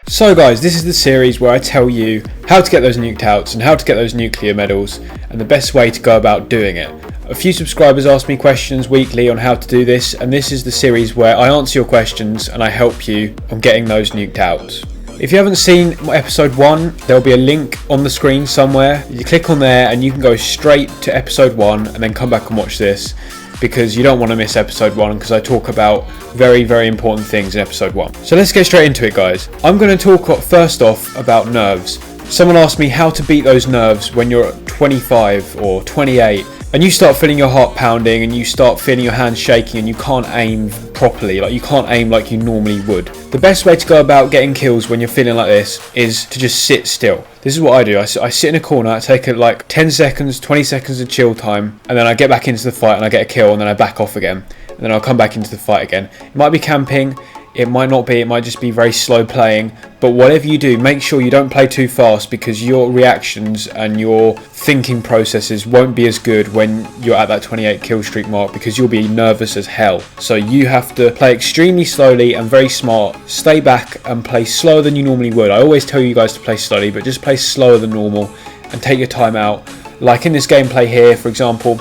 So guys, this is the series where I tell you how to get those nuked outs and how to get those nuclear medals and the best way to go about doing it. A few subscribers ask me questions weekly on how to do this, and this is the series where I answer your questions and I help you on getting those nuked outs. If you haven't seen episode 1, there'll be a link on the screen somewhere. You click on there and you can go straight to episode 1 and then come back and watch this, because you don't want to miss episode 1, because I talk about very important things in episode 1. So let's get straight into it, guys. I'm going to talk first off about nerves. Someone asked me how to beat those nerves when you're at 25 or 28 and you start feeling your heart pounding and you start feeling your hands shaking and you can't aim properly, like you can't aim like you normally would. The best way to go about getting kills when you're feeling like this is to just sit still. This is what I do. I sit in a corner, I take like 10 seconds, 20 seconds of chill time, and then I get back into the fight and I get a kill, and then I back off again, and then I'll come back into the fight again. It might be camping, it might not be, it might just be very slow playing, but whatever you do, make sure you don't play too fast, because your reactions and your thinking processes won't be as good when you're at that 28 kill streak mark, because you'll be nervous as hell. So you have to play extremely slowly and very smart. Stay back and play slower than you normally would. I always tell you guys to play slowly, but just play slower than normal and take your time out. Like in this gameplay here, for example,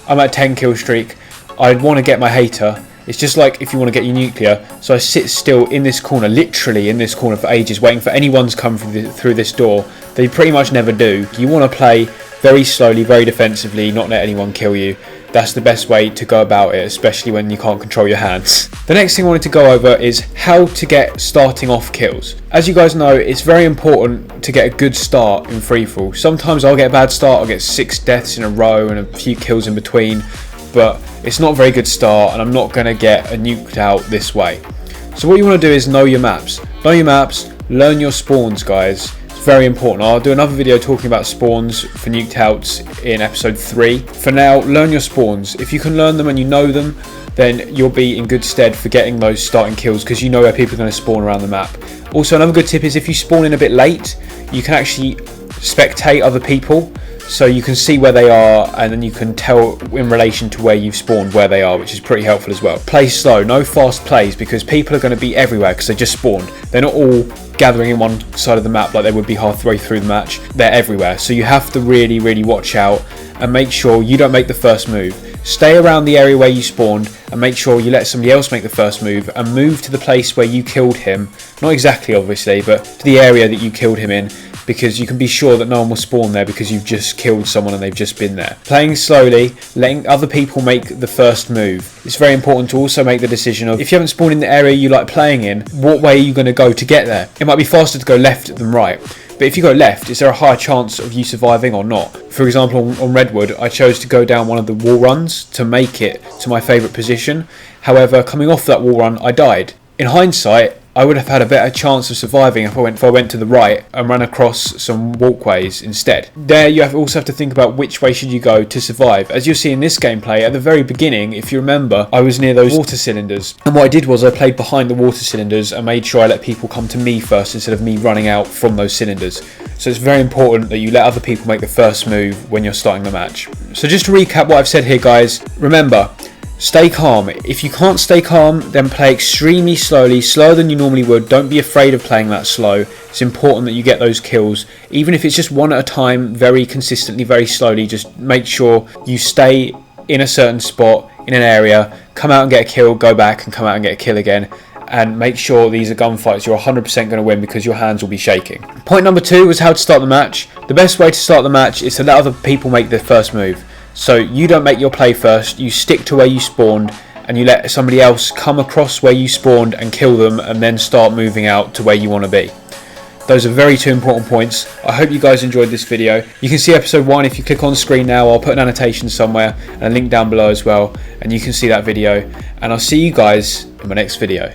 I'm at 10 kill streak. I'd want to get my hater. It's just like if you want to get your nuclear. So I sit still in this corner, literally in this corner for ages, waiting for anyone to come through this door. They pretty much never do. You want to play very slowly, very defensively, not let anyone kill you. That's the best way to go about it, especially when you can't control your hands. The next thing I wanted to go over is how to get starting off kills. As you guys know, it's very important to get a good start in free-for-all. Sometimes I'll get a bad start, I'll get 6 deaths in a row and a few kills in between, but it's not a very good start and I'm not going to get a nuked out this way. So what you want to do is know your maps. Know your maps, learn your spawns, guys. It's very important. I'll do another video talking about spawns for nuked outs in episode 3. For now, learn your spawns. If you can learn them and you know them, then you'll be in good stead for getting those starting kills, because you know where people are going to spawn around the map. Also, another good tip is if you spawn in a bit late, you can actually spectate other people, so you can see where they are and then you can tell in relation to where you've spawned where they are, which is pretty helpful as well. Play slow, no fast plays, because people are going to be everywhere because they just spawned. They're not all gathering in one side of the map like they would be halfway through the match. They're everywhere, so you have to really watch out and make sure you don't make the first move. Stay around the area where you spawned and make sure you let somebody else make the first move and move to the place where you killed him. Not exactly obviously, but to the area that you killed him in, because you can be sure that no one will spawn there because you've just killed someone and they've just been there. Playing slowly, letting other people make the first move. It's very important to also make the decision of, if you haven't spawned in the area you like playing in, what way are you going to go to get there? It might be faster to go left than right, but if you go left, is there a higher chance of you surviving or not? For example, on Redwood, I chose to go down one of the wall runs to make it to my favourite position. However, coming off that wall run, I died. In hindsight, I would have had a better chance of surviving if I went to the right and ran across some walkways instead. There you also have to think about which way should you go to survive. As you'll see in this gameplay, at the very beginning, if you remember, I was near those water cylinders. And what I did was I played behind the water cylinders and made sure I let people come to me first instead of me running out from those cylinders. So it's very important that you let other people make the first move when you're starting the match. So just to recap what I've said here, guys, remember, stay calm. If you can't stay calm, then play extremely slowly, slower than you normally would. Don't be afraid of playing that slow. It's important that you get those kills. Even if it's just one at a time, very consistently, very slowly, just make sure you stay in a certain spot, in an area, come out and get a kill, go back and come out and get a kill again. And make sure these are gunfights you're 100% going to win, because your hands will be shaking. Point number 2 was how to start the match. The best way to start the match is to let other people make the first move. So you don't make your play first, you stick to where you spawned and you let somebody else come across where you spawned and kill them, and then start moving out to where you want to be. Those are 2 important points. I hope you guys enjoyed this video. You can see episode 1 if you click on the screen now. I'll put an annotation somewhere and a link down below as well, and you can see that video. And I'll see you guys in my next video.